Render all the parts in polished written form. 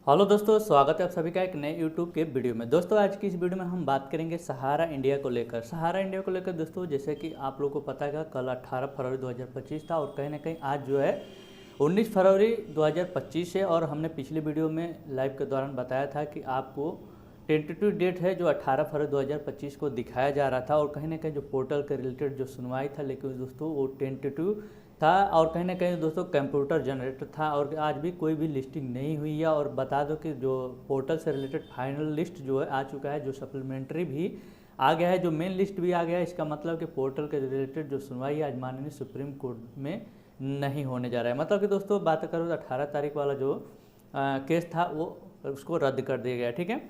Hello दोस्तों, स्वागत है आप सभी का एक नए यूट्यूब के वीडियो में। दोस्तों आज की इस वीडियो में हम बात करेंगे सहारा इंडिया को लेकर। सहारा इंडिया को लेकर दोस्तों, जैसे कि आप लोगों को पता है कल 18 फरवरी 2025 था और कहीं ना कहीं आज जो है 19 फरवरी 2025 है। और हमने पिछले वीडियो में लाइव के दौरान बताया था कि आपको टेंटेटिव डेट है जो 18 फरवरी 2025 को दिखाया जा रहा था और कहीं ना कहीं जो पोर्टल के रिलेटेड जो सुनवाई था, लेकिन दोस्तों वो टेंटेटिव था और कहीं ना कहीं दोस्तों कंप्यूटर जनरेटर था और आज भी कोई भी लिस्टिंग नहीं हुई है। और बता दो कि जो पोर्टल से रिलेटेड फाइनल लिस्ट जो है आ चुका है, जो सप्लीमेंट्री भी आ गया है, जो मेन लिस्ट भी आ गया है। इसका मतलब कि पोर्टल के रिलेटेड जो सुनवाई आज माननीय सुप्रीम कोर्ट में नहीं होने जा रहा है। मतलब कि दोस्तों बात करो तो 18 तारीख वाला जो केस था वो उसको रद्द कर दिया गया। ठीक है,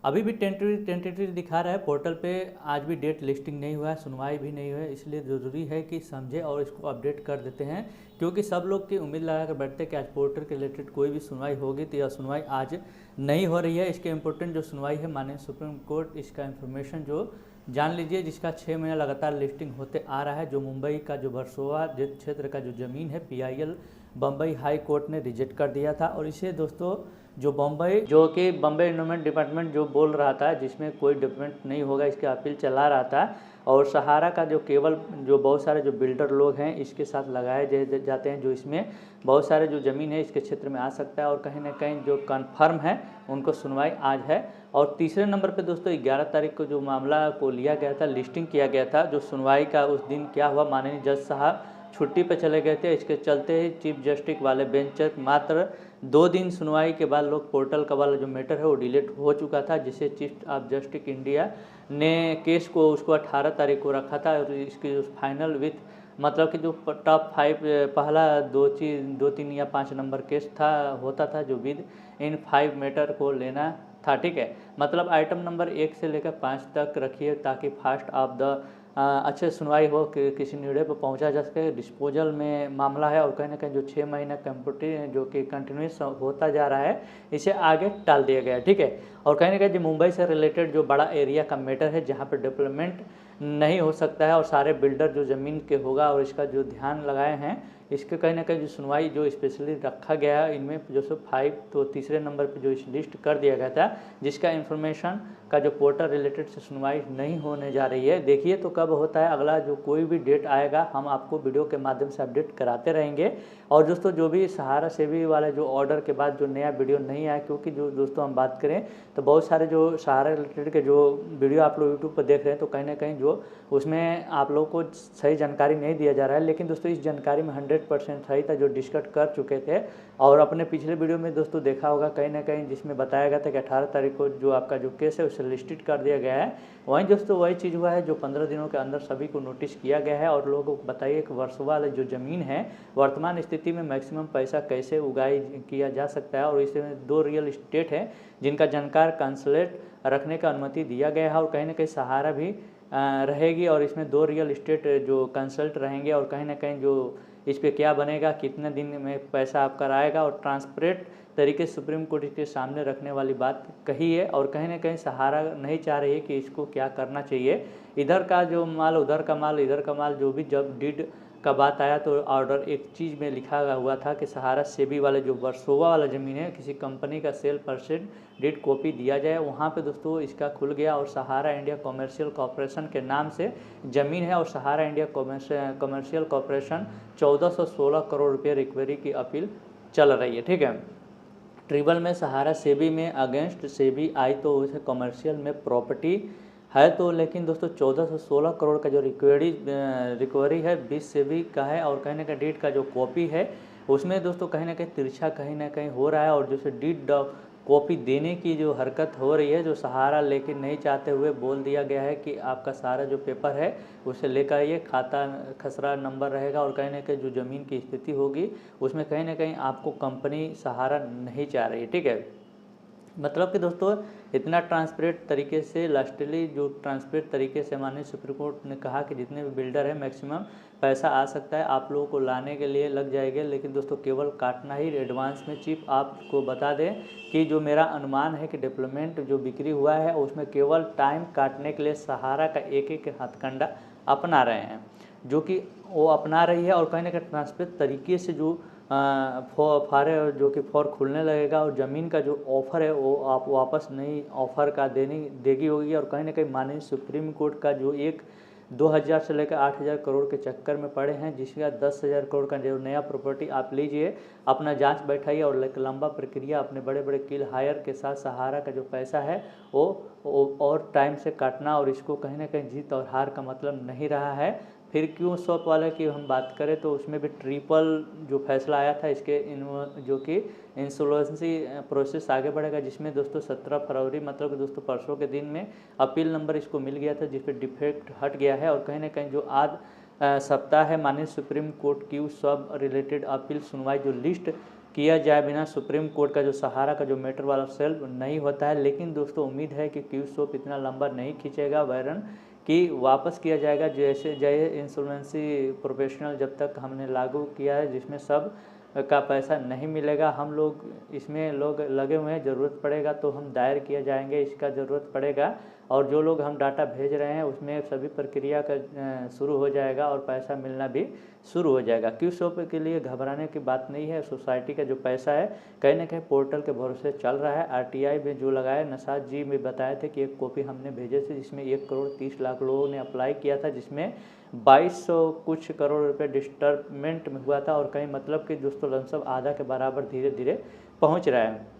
अभी भी टेंटेटिव दिखा रहा है पोर्टल पे, आज भी डेट लिस्टिंग नहीं हुआ है, सुनवाई भी नहीं हुआ है। इसलिए ज़रूरी है कि समझे और इसको अपडेट कर देते हैं, क्योंकि सब लोग की उम्मीद लगा कर बैठते हैं कि आज पोर्टल के रिलेटेड कोई भी सुनवाई होगी, तो यह सुनवाई आज नहीं हो रही है। इसके इम्पोर्टेंट जो सुनवाई है माननीय सुप्रीम कोर्ट, इसका इन्फॉर्मेशन जो जान लीजिए, जिसका 6 महीना लगातार लिस्टिंग होते आ रहा है। जो मुंबई का जो वर्सोवा क्षेत्र का जो ज़मीन है, PIL बम्बई हाई कोर्ट ने रिजेक्ट कर दिया था। और इसे दोस्तों जो बम्बई इन्वायरमेंट डिपार्टमेंट जो बोल रहा था, जिसमें कोई डेवलपमेंट नहीं होगा, इसके अपील चला रहा था। और सहारा का जो केवल जो बहुत सारे जो बिल्डर लोग हैं इसके साथ लगाए जाते हैं, जो इसमें बहुत सारे जो ज़मीन है इसके क्षेत्र में आ सकता है। और कहीं ना कहीं जो कन्फर्म है उनको सुनवाई आज है। और तीसरे नंबर पे दोस्तों 11 तारीख को जो मामला को लिया गया था, लिस्टिंग किया गया था, जो सुनवाई का उस दिन क्या हुआ, माननीय जज साहब छुट्टी पर चले गए थे। इसके चलते ही चीफ जस्टिस वाले बेंच मात्र 2 दिन सुनवाई के बाद लोग पोर्टल का वाला जो मैटर है वो डिलीट हो चुका था, जिससे चीफ ऑफ जस्टिस इंडिया ने केस को उसको 18 तारीख को रखा था। और इसकी फाइनल विथ मतलब कि जो टॉप 5 पहला 2 3 या 5 नंबर केस था होता था, जो विद इन 5 मैटर को लेना था। ठीक है, मतलब आइटम नंबर 1 से लेकर 5 तक रखिए, ताकि फास्ट ऑफ द अच्छे सुनवाई हो, कि किसी निर्णय पर पहुंचा जा सके। डिस्पोजल में मामला है और कहीं ना कहीं जो 6 महीना कंप्यूटर जो कि कंटिन्यूस होता जा रहा है, इसे आगे टाल दिया गया। ठीक है, और कहीं ना कहीं जो मुंबई से रिलेटेड जो बड़ा एरिया का मैटर है, जहां पर डेवलपमेंट नहीं हो सकता है और सारे बिल्डर जो ज़मीन के होगा और इसका जो ध्यान लगाए हैं, इसके कहीं ना कहीं जो सुनवाई जो स्पेशली रखा गया है, इनमें जो सो 5 तो तीसरे नंबर पे जो इस लिस्ट कर दिया गया था, जिसका इन्फॉर्मेशन का जो पोर्टल रिलेटेड से सुनवाई नहीं होने जा रही है। देखिए तो कब होता है, अगला जो कोई भी डेट आएगा हम आपको वीडियो के माध्यम से अपडेट कराते रहेंगे। और दोस्तों जो भी सहारा सेवी वाले जो ऑर्डर के बाद जो नया वीडियो नहीं आया, क्योंकि जो दोस्तों हम बात करें तो बहुत सारे जो सहारा रिलेटेड के जो वीडियो आप लोग यूट्यूब पर देख रहे हैं, तो कहीं ना कहीं जो उसमें आप लोग को सही जानकारी नहीं दिया जा रहा है। लेकिन दोस्तों इस जानकारी में 100% सही था, जो डिस्कस कर चुके थे। और अपने पिछले वीडियो में दोस्तों देखा होगा कहीं ना कहीं, जिसमें बताया गया था कि 18 तारीख को जो आपका जो केस है उसे लिस्टेड कर दिया गया है। वहीं दोस्तों वही चीज़ हुआ है जो 15 दिनों के अंदर सभी को नोटिस किया गया है। और लोगों को बताइए कि वर्सोवा वाली जो ज़मीन है, वर्तमान स्थिति में मैक्सिमम पैसा कैसे उगाई किया जा सकता है। और इसमें 2 रियल इस्टेट है जिनका जानकार कंसलेट रखने का अनुमति दिया गया है। और कहीं ना कहीं सहारा भी रहेगी और इसमें 2 रियल इस्टेट जो कंसल्ट रहेंगे। और कहीं ना कहीं जो इस पर क्या बनेगा, कितने दिन में पैसा आपका आएगा, और ट्रांसपेरेंट तरीके से सुप्रीम कोर्ट के सामने रखने वाली बात कही है। और कहीं ना कहीं सहारा नहीं चाह रही है कि इसको क्या करना चाहिए, इधर का जो माल उधर का माल, इधर का माल, जो भी जब डीड का बात आया तो ऑर्डर एक चीज़ में लिखा हुआ था कि सहारा सेबी वाले जो वर्सोवा वाला ज़मीन है, किसी कंपनी का सेल परसेंट डीड कॉपी दिया जाए। वहाँ पे दोस्तों इसका खुल गया और सहारा इंडिया कॉमर्शियल कॉरपोरेशन के नाम से ज़मीन है। और सहारा इंडिया कॉमर्शियल कॉरपोरेशन 1416 करोड़ रुपये रिकवरी की अपील चल रही है। ठीक है, ट्रिब्यूनल में सहारा सेबी में अगेंस्ट सेबी आई तो उसे कमर्शियल में प्रॉपर्टी है तो, लेकिन दोस्तों 1416 करोड़ का जो रिकवरी है 20 सेबी का है। और कहीं ना कहीं डीड का जो कॉपी है उसमें दोस्तों कहीं ना कहीं तिरछा कहीं ना कहीं हो रहा है। और जैसे डीड कॉपी देने की जो हरकत हो रही है, जो सहारा लेकिन नहीं चाहते हुए बोल दिया गया है कि आपका सारा जो पेपर है उसे लेकर आइए, खाता खसरा नंबर रहेगा। और कहीं ना कहीं जो ज़मीन की स्थिति होगी उसमें कहीं ना कहीं आपको कंपनी सहारा नहीं चाह रही है। ठीक है, मतलब कि दोस्तों इतना ट्रांसपेरेंट तरीके से, लास्टली जो ट्रांसपेरेंट तरीके से माननीय सुप्रीम कोर्ट ने कहा कि जितने भी बिल्डर है मैक्सिमम पैसा आ सकता है आप लोगों को लाने के लिए लग जाएगा। लेकिन दोस्तों केवल काटना ही एडवांस में। चीफ आपको बता दें कि जो मेरा अनुमान है कि डेवलपमेंट जो बिक्री हुआ है उसमें केवल टाइम काटने के लिए सहारा का एक एक हथकंडा अपना रहे हैं, जो कि वो अपना रही है। और कहीं ना कहीं ट्रांसपेरेंट तरीके से जो फारे जो कि फॉर खुलने लगेगा और ज़मीन का जो ऑफ़र है वो आप वापस नहीं ऑफ़र का देगी होगी। और कहीं ना कहीं माननीय सुप्रीम कोर्ट का जो एक 2000 से लेकर 8000 करोड़ के चक्कर में पड़े हैं, जिसका 10,000 करोड़ का जो नया प्रॉपर्टी आप लीजिए, अपना जांच बैठाइए और एक लंबा प्रक्रिया अपने बड़े बड़े किल हायर के साथ सहारा का जो पैसा है वो और टाइम से काटना, और इसको कहीं ना कहीं जीत और हार का मतलब नहीं रहा है। फिर क्यों शॉप वाले की हम बात करें तो उसमें भी ट्रिपल जो फैसला आया था इसके जो कि इंसॉल्वेंसी प्रोसेस आगे बढ़ेगा, जिसमें दोस्तों 17 फरवरी मतलब कि दोस्तों परसों के दिन में अपील नंबर इसको मिल गया था, जिस पर डिफेक्ट हट गया है। और कहीं ना कहीं जो आज सप्ताह है माननीय सुप्रीम कोर्ट की सब रिलेटेड अपील सुनवाई जो लिस्ट किया जाए बिना सुप्रीम कोर्ट का जो सहारा का जो मैटर वाला सेल्फ नहीं होता है। लेकिन दोस्तों उम्मीद है कि क्यू शॉप इतना लंबा नहीं खींचेगा, वरन कि वापस किया जाएगा जैसे जय इंसॉल्वेंसी प्रोफेशनल जब तक हमने लागू किया है, जिसमें सब का पैसा नहीं मिलेगा। हम लोग इसमें लोग लगे हुए हैं, ज़रूरत पड़ेगा तो हम दायर किया जाएंगे, इसका ज़रूरत पड़ेगा। और जो लोग हम डाटा भेज रहे हैं उसमें सभी प्रक्रिया का शुरू हो जाएगा और पैसा मिलना भी शुरू हो जाएगा। क्यू शॉप के लिए घबराने की बात नहीं है। सोसाइटी का जो पैसा है कहीं ना कहीं पोर्टल के भरोसे चल रहा है। आरटीआई में जो लगाया, नशाद जी में बताए थे कि एक कॉपी हमने भेजे थे जिसमें 1 करोड़ 30 लाख लोगों ने अप्लाई किया था, जिसमें 2200 कुछ करोड़ रुपए डिस्टर्बमेंट में हुआ था। और कहीं मतलब कि दोस्तों लमसम आधा के बराबर धीरे धीरे पहुंच रहा है।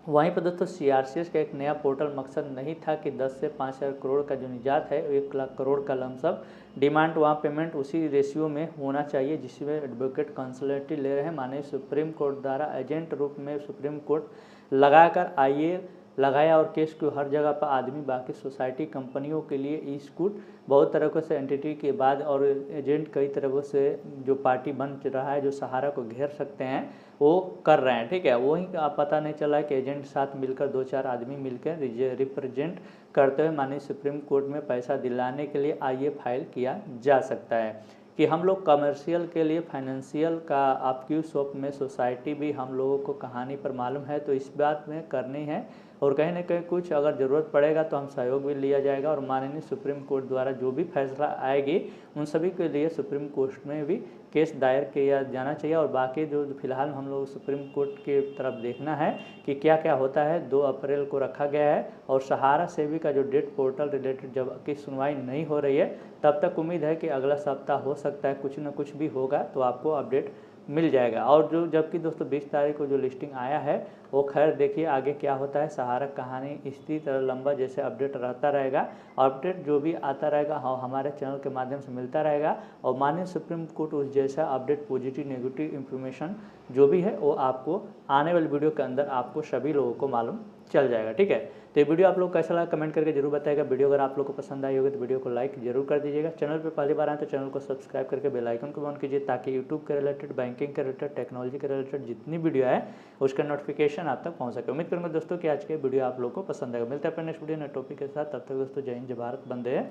वहीं पर दोस्तों सीआरसीएस का एक नया पोर्टल मकसद नहीं था कि 10 से 5,000 करोड़ का जो निजात है 1 लाख करोड़ का लमसम डिमांड वहाँ पेमेंट उसी रेशियो में होना चाहिए जिसमें एडवोकेट कंसल्टेंसी ले रहे हैं। माननीय सुप्रीम कोर्ट द्वारा एजेंट रूप में सुप्रीम कोर्ट लगाकर आइए लगाया और केस को हर जगह पर आदमी बाकी सोसाइटी कंपनियों के लिए ई स्कूट बहुत तरह से एंटिटी के बाद और एजेंट कई तरह से जो पार्टी बन रहा है जो सहारा को घेर सकते हैं वो कर रहे हैं। ठीक है, वही पता नहीं चला कि एजेंट साथ मिलकर 2-4 आदमी मिलकर रिप्रेजेंट करते हुए माननीय सुप्रीम कोर्ट में पैसा दिलाने के लिए आइए फाइल किया जा सकता है कि हम लोग कमर्शियल के लिए फाइनेंशियल का आप क्यू शॉप में सोसाइटी भी हम लोगों को कहानी पर मालूम है, तो इस बात में करनी है। और कहीं ना कहीं कुछ अगर ज़रूरत पड़ेगा तो हम सहयोग भी लिया जाएगा। और माननीय सुप्रीम कोर्ट द्वारा जो भी फैसला आएगी उन सभी के लिए सुप्रीम कोर्ट में भी केस दायर किया जाना चाहिए। और बाकी जो फिलहाल हम लोग सुप्रीम कोर्ट की तरफ देखना है कि क्या क्या होता है। 2 अप्रैल को रखा गया है और सहारा सेवी का जो डेट पोर्टल रिलेटेड जब की सुनवाई नहीं हो रही है तब तक उम्मीद है कि अगला सप्ताह हो सकता है कुछ न कुछ भी होगा तो आपको अपडेट मिल जाएगा। और जो जबकि दोस्तों 20 तारीख को जो लिस्टिंग आया है वो खैर देखिए आगे क्या होता है। सहारा कहानी इसी तरह लंबा जैसे अपडेट रहता रहेगा, अपडेट जो भी आता रहेगा हमारे चैनल के माध्यम से मिलता रहेगा। और माननीय सुप्रीम कोर्ट उस जैसा अपडेट पॉजिटिव नेगेटिव इन्फॉर्मेशन जो भी है वो आपको आने वाली वीडियो के अंदर आपको सभी लोगों को मालूम चल जाएगा। ठीक है, तो ये वीडियो आप लोग कैसा लगा कमेंट करके जरूर बताएगा। वीडियो अगर आप लोग को पसंद आई होगी तो वीडियो को लाइक जरूर कर दीजिएगा। चैनल पे पहली बार आए तो चैनल को सब्सक्राइब करके बेल आइकन को ऑन कीजिए ताकि यूट्यूब के रिलेटेड, बैंकिंग के रिलेटेड, टेक्नोलॉजी के रिलेटेड जितनी वीडियो है उसका नोटिफिकेशन आप तक पहुँच सके। उम्मीद करूँगा दोस्तों कि आज के वीडियो आप लोग को पसंद आएगा। मिलते हैं अपने नेक्स्ट वीडियो नए टॉपिक के साथ, तब तक दोस्तों जय हिंद, जय भारत, वंदे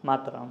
मातरम।